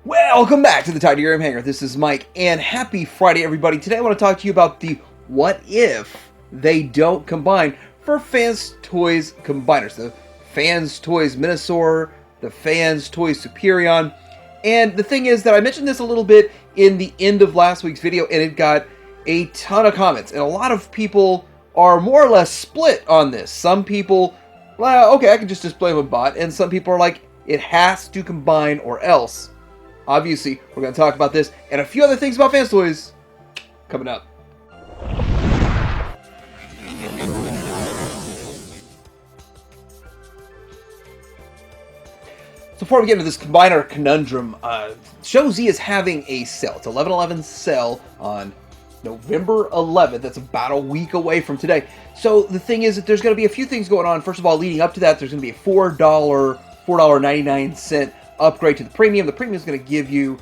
Welcome back to the Titanium Hangar. This is Mike, and happy Friday, everybody. Today I want to talk to you about the what if they don't combine for Fanstoys combiners. The Fanstoys Minosaur, the Fanstoys Superion. And the thing is that I mentioned this a little bit in the end of last week's video, and it got a ton of comments. And a lot of people are more or less split on this. Some people, well, okay, I can just display them a bot. And some people are like, it has to combine or else. Obviously, we're going to talk about this and a few other things about Fanstoys coming up. So before we get into this combiner conundrum, Showz is having a sale. It's 11/11 sale on November 11th. That's about a week away from today. So the thing is that there's going to be a few things going on. First of all, leading up to that, there's going to be a $4.99 upgrade to the premium. The premium is going to give you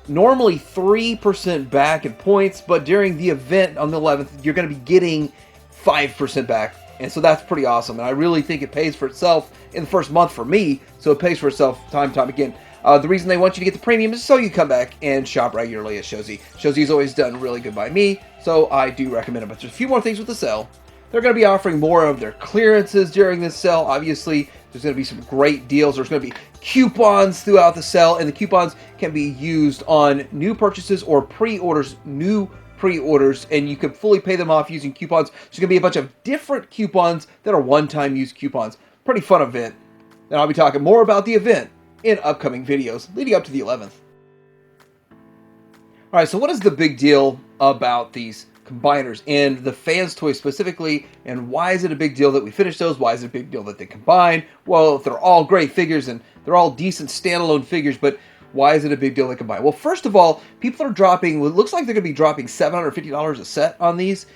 normally 3% back in points, but during the event on the 11th, you're going to be getting 5% back. And so that's pretty awesome. And I really think it pays for itself in the first month for me. So it pays for itself time and time again. The reason they want you to get the premium is so you come back and shop regularly at Showz. Showz's always done really good by me, so I do recommend it. But there's a few more things with the sale. They're going to be offering more of their clearances during this sale. Obviously, there's going to be some great deals. There's going to be coupons throughout the sale, and the coupons can be used on new purchases or pre-orders, new pre-orders, and you can fully pay them off using coupons. There's going to be a bunch of different coupons that are one-time use coupons. Pretty fun event. And I'll be talking more about the event in upcoming videos leading up to the 11th. All right, so what is the big deal about these combiners and the Fanstoys specifically, and why is it a big deal that we finish those? Why is it a big deal that they combine? Well, if they're all great figures and they're all decent standalone figures, but why is it a big deal they combine? Well, first of all, people are dropping, it looks like they're going to be dropping $750 a set on these.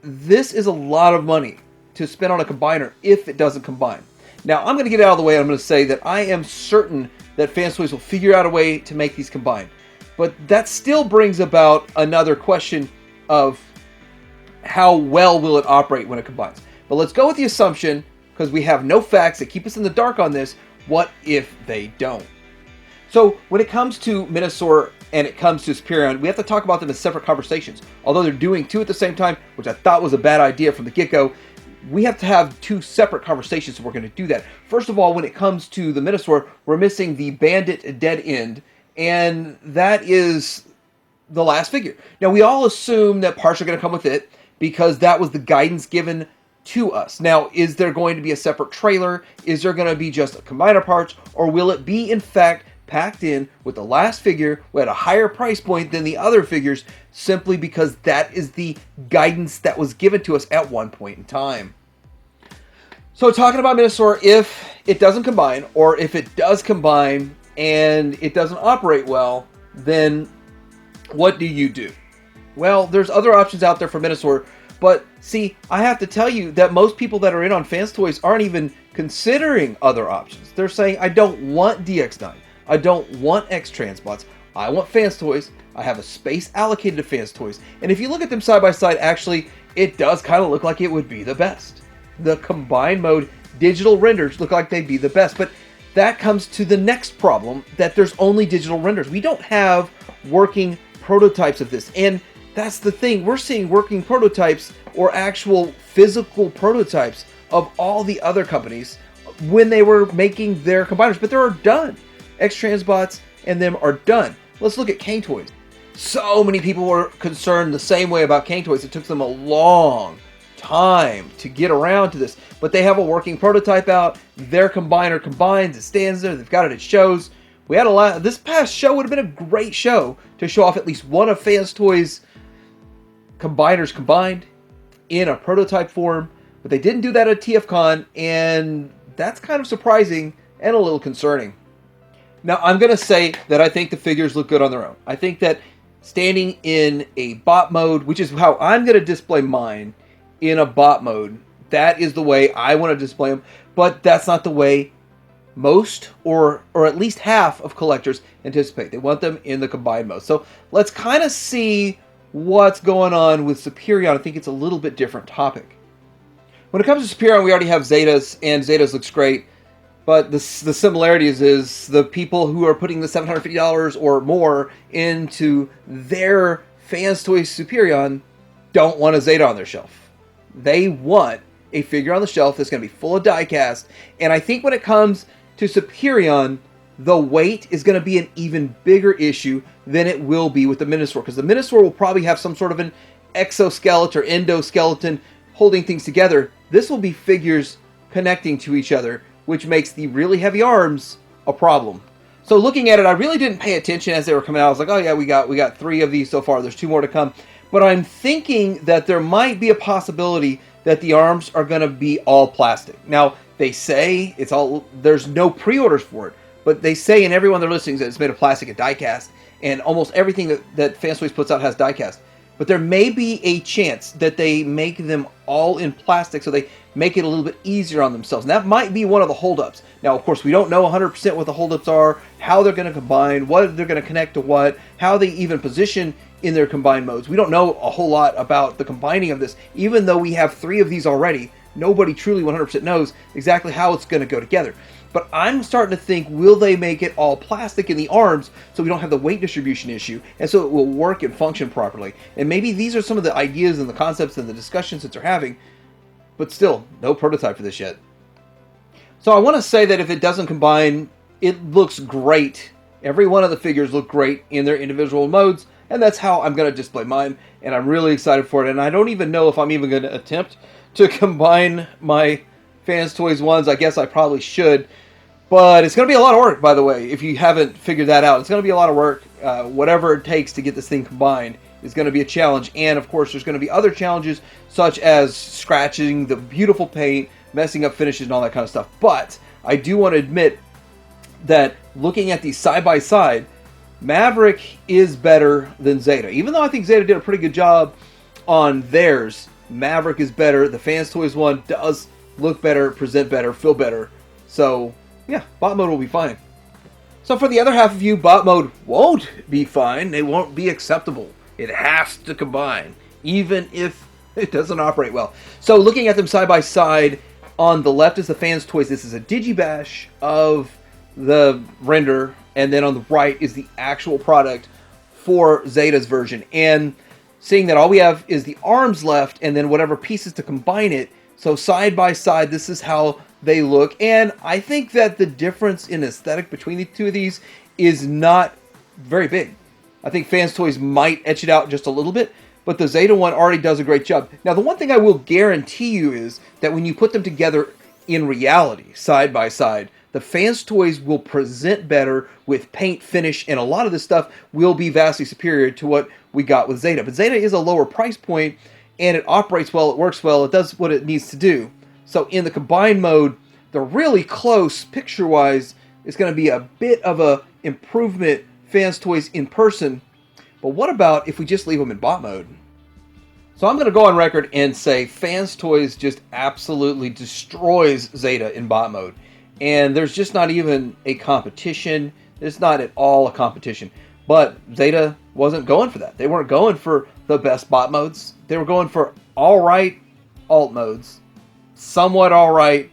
This is a lot of money to spend on a combiner if it doesn't combine. Now, I'm going to get out of the way. I'm going to say that I am certain that Fanstoys will figure out a way to make these combine. But that still brings about another question of how well will it operate when it combines. But let's go with the assumption, because we have no facts that keep us in the dark on this, what if they don't? So when it comes to Minosaur and it comes to Superion, we have to talk about them as separate conversations. Although they're doing two at the same time, which I thought was a bad idea from the get-go, we have to have two separate conversations, so we're going to do that. First of all, when it comes to the Minosaur, we're missing the Bandit Dead End, and that is the last figure. Now, we all assume that parts are going to come with it, because that was the guidance given to us. Now, is there going to be a separate trailer? Is there going to be just combiner parts? Or will it be, in fact, packed in with the last figure at a higher price point than the other figures, simply because that is the guidance that was given to us at one point in time? So talking about Minosaur, if it doesn't combine, or if it does combine and it doesn't operate well, then what do you do? Well, there's other options out there for Minosaur, but see, I have to tell you that most people that are in on Fanstoys aren't even considering other options. They're saying, I don't want DX9. I don't want X Transbots. I want Fanstoys. I have a space allocated to Fanstoys. And if you look at them side by side, actually, it does kind of look like it would be the best. The combined mode digital renders look like they'd be the best. But that comes to the next problem, that there's only digital renders. We don't have working prototypes of this. And that's the thing. We're seeing working prototypes or actual physical prototypes of all the other companies when they were making their combiners, but they're done. X-Transbots and them are done. Let's look at Kang Toys. So many people were concerned the same way about Kang Toys. It took them a long time to get around to this, but they have a working prototype out. Their combiner combines. It stands there. They've got it at shows. We had a lot. This past show would have been a great show to show off at least one of Fanstoys combiners combined in a prototype form, but they didn't do that at TFCon, and that's kind of surprising and a little concerning. Now, I'm going to say that I think the figures look good on their own. I think that standing in a bot mode, which is how I'm going to display mine in a bot mode, that is the way I want to display them, but that's not the way most or at least half of collectors anticipate. They want them in the combined mode. So let's kind of see what's going on with Superion. I think it's a little bit different topic. When it comes to Superion, we already have Zetas, and Zetas looks great. But the similarities is the people who are putting the $750 or more into their Fanstoys Superion don't want a Zeta on their shelf. They want a figure on the shelf that's going to be full of diecast. And I think when it comes to Superion, the weight is going to be an even bigger issue than it will be with the Minosaur. Because the Minosaur will probably have some sort of an exoskeleton or endoskeleton holding things together. This will be figures connecting to each other, which makes the really heavy arms a problem. So looking at it, I really didn't pay attention as they were coming out. I was like, oh yeah, we got 3 of these so far. There's 2 more to come. But I'm thinking that there might be a possibility that the arms are going to be all plastic. Now, they say there's no pre-orders for it, but they say in every one of their listings that it's made of plastic and die-cast, and almost everything that Fanstoys puts out has die-cast. But there may be a chance that they make them all in plastic so they make it a little bit easier on themselves. And that might be one of the holdups. Now, of course, we don't know 100% what the holdups are, how they're going to combine, what they're going to connect to what, how they even position in their combined modes. We don't know a whole lot about the combining of this. Even though we have 3 of these already, nobody truly 100% knows exactly how it's going to go together. But I'm starting to think, will they make it all plastic in the arms so we don't have the weight distribution issue, and so it will work and function properly? And maybe these are some of the ideas and the concepts and the discussions that they're having, but still, no prototype for this yet. So I want to say that if it doesn't combine, it looks great. Every one of the figures look great in their individual modes, and that's how I'm going to display mine, and I'm really excited for it. And I don't even know if I'm even going to attempt to combine my Fanstoys ones. I guess I probably should, but it's going to be a lot of work, by the way, if you haven't figured that out. It's going to be a lot of work. Whatever it takes to get this thing combined is going to be a challenge. And, of course, there's going to be other challenges, such as scratching the beautiful paint, messing up finishes, and all that kind of stuff. But I do want to admit that looking at these side-by-side, Maverick is better than Zeta. Even though I think Zeta did a pretty good job on theirs, Maverick is better. The Fanstoys one does look better, present better, feel better. So, yeah, bot mode will be fine. So for the other half of you, bot mode won't be fine. It won't be acceptable. It has to combine, even if it doesn't operate well. So looking at them side by side, on the left is the Fanstoys. This is a digibash of the render, and then on the right is the actual product for Zeta's version. And seeing that all we have is the arms left, and then whatever pieces to combine it. So side by side, this is how they look. And I think that the difference in aesthetic between the two of these is not very big. I think Fanstoys might etch it out just a little bit, but the Zeta one already does a great job. Now, the one thing I will guarantee you is that when you put them together in reality, side by side, the Fanstoys will present better with paint, finish, and a lot of this stuff will be vastly superior to what we got with Zeta. But Zeta is a lower price point, and it operates well, it works well, it does what it needs to do. So in the combined mode, they're really close picture-wise. It's going to be a bit of a improvement, Fanstoys in person. But what about if we just leave them in bot mode? So I'm going to go on record and say Fanstoys just absolutely destroys Zeta in bot mode. And there's just not even a competition. It's not at all a competition. But Zeta wasn't going for that. They weren't going for the best bot modes. They were going for alright alt modes, somewhat alright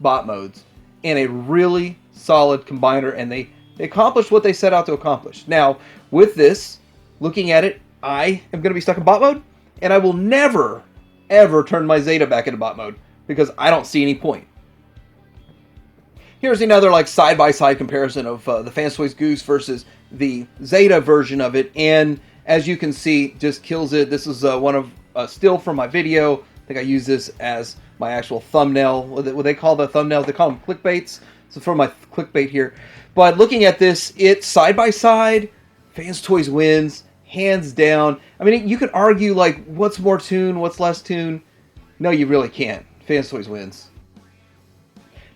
bot modes, and a really solid combiner. And they accomplished what they set out to accomplish. Now, with this, looking at it, I am going to be stuck in bot mode. And I will never, ever turn my Zeta back into bot mode because I don't see any point. Here's another like side-by-side comparison of the Fanstoys Goose versus the Zeta version of it. And as you can see, just kills it. This is one of still from my video. I think I use this as my actual thumbnail. What they call the thumbnails? They call them clickbaits. So for my clickbait here. But looking at this, it's side-by-side. Fanstoys wins, hands down. I mean, you could argue like, what's more tune, what's less tune? No, you really can't. Fanstoys wins.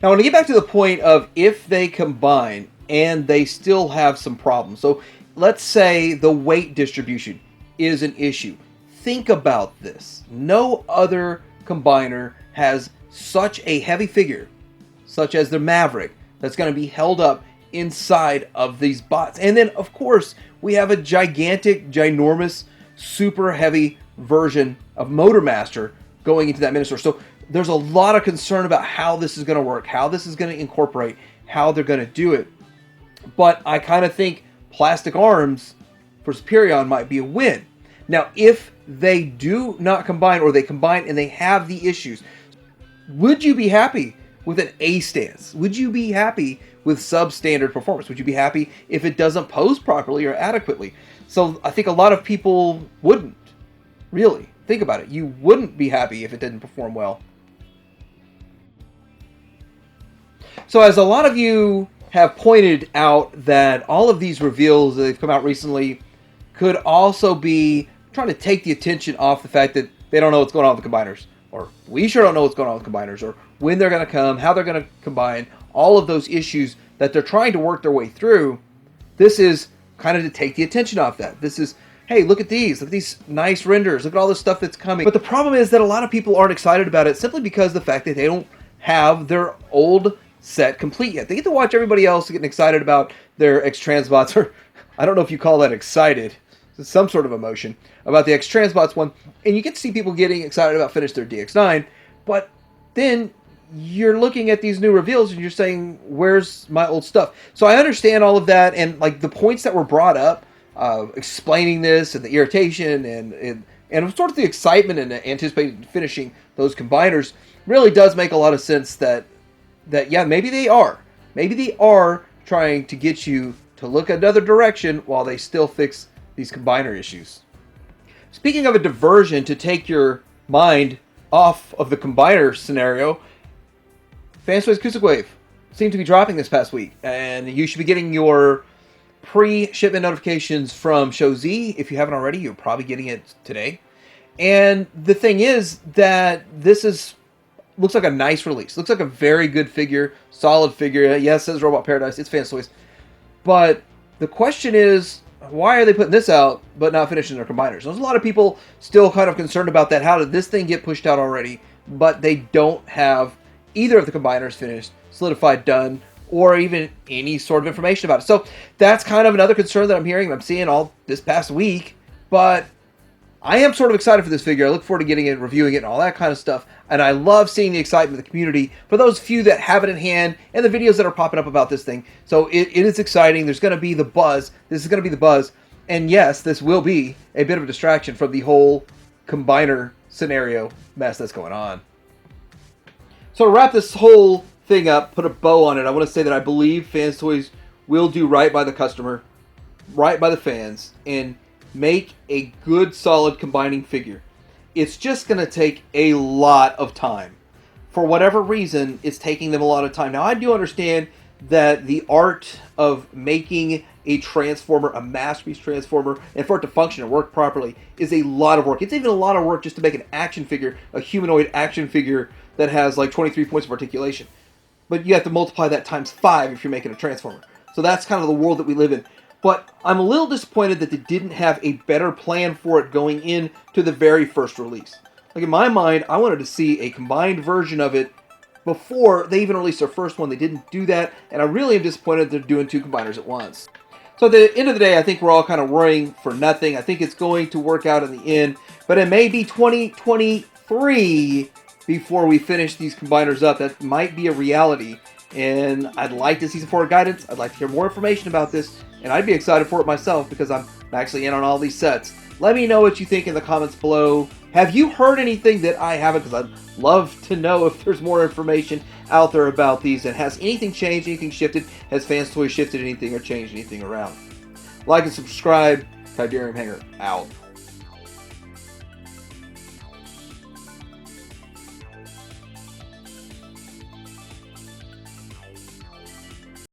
Now, I want to get back to the point of if they combine and they still have some problems. So let's say the weight distribution is an issue. Think about this. No other combiner has such a heavy figure, such as the Maverick, that's going to be held up inside of these bots. And then, of course, we have a gigantic, ginormous, super heavy version of Motor Master going into that Minosaur. So there's a lot of concern about how this is going to work, how this is going to incorporate, how they're going to do it. But I kind of think plastic arms for Superion might be a win. Now, if they do not combine, or they combine and they have the issues, would you be happy with an A stance? Would you be happy with substandard performance? Would you be happy if it doesn't pose properly or adequately? So I think a lot of people wouldn't. Really, think about it. You wouldn't be happy if it didn't perform well. So as a lot of you have pointed out, that all of these reveals that have come out recently could also be trying to take the attention off the fact that they don't know what's going on with the combiners, or we sure don't know what's going on with combiners, or when they're going to come, how they're going to combine, all of those issues that they're trying to work their way through. This is kind of to take the attention off that. This is, hey, look at these nice renders, look at all this stuff that's coming. But the problem is that a lot of people aren't excited about it simply because of the fact that they don't have their old set complete yet. They get to watch everybody else getting excited about their X-Transbots, or I don't know if you call that excited, it's some sort of emotion about the X-Transbots one, and you get to see people getting excited about finish their DX9, but then you're looking at these new reveals and you're saying, where's my old stuff? So I understand all of that, and like the points that were brought up, explaining this and the irritation and sort of the excitement and anticipating finishing those combiners really does make a lot of sense. That yeah, maybe they are trying to get you to look another direction while they still fix these combiner issues. Speaking of a diversion to take your mind off of the combiner scenario, Fanstoys Kusu Wave seemed to be dropping this past week, and you should be getting your pre-shipment notifications from Showz. If you haven't already, you're probably getting it today. And the thing is that this looks like a nice release. Looks like a very good figure, solid figure. Yes, it says Robot Paradise. It's Fanstoys. But the question is, why are they putting this out but not finishing their combiners? There's a lot of people still kind of concerned about that. How did this thing get pushed out already, but they don't have either of the combiners finished, solidified, done, or even any sort of information about it? So that's kind of another concern that I'm hearing and I'm seeing all this past week. But I am sort of excited for this figure. I look forward to getting it, reviewing it, and all that kind of stuff. And I love seeing the excitement of the community for those few that have it in hand and the videos that are popping up about this thing. So it is exciting. There's going to be the buzz. This is going to be the buzz. And yes, this will be a bit of a distraction from the whole combiner scenario mess that's going on. So to wrap this whole thing up, put a bow on it, I want to say that I believe Fanstoys will do right by the customer, right by the fans, and make a good, solid combining figure. It's just going to take a lot of time. For whatever reason, it's taking them a lot of time. Now, I do understand that the art of making a transformer, a masterpiece transformer, and for it to function and work properly is a lot of work. It's even a lot of work just to make an action figure, a humanoid action figure that has like 23 points of articulation. But you have to multiply that times 5 if you're making a transformer. So that's kind of the world that we live in. But I'm a little disappointed that they didn't have a better plan for it going into the very first release. Like in my mind, I wanted to see a combined version of it before they even released their first one. They didn't do that, and I really am disappointed they're doing 2 combiners at once. So at the end of the day, I think we're all kind of worrying for nothing. I think it's going to work out in the end, but it may be 2023 before we finish these combiners up. That might be a reality, and I'd like to see some forward guidance. I'd like to hear more information about this, and I'd be excited for it myself because I'm actually in on all these sets. Let me know what you think in the comments below. Have you heard anything that I haven't? Because I'd love to know if there's more information out there about these. And has anything changed? Anything shifted? Has Fanstoys shifted anything or changed anything around? Like and subscribe. Tiberium Hanger out.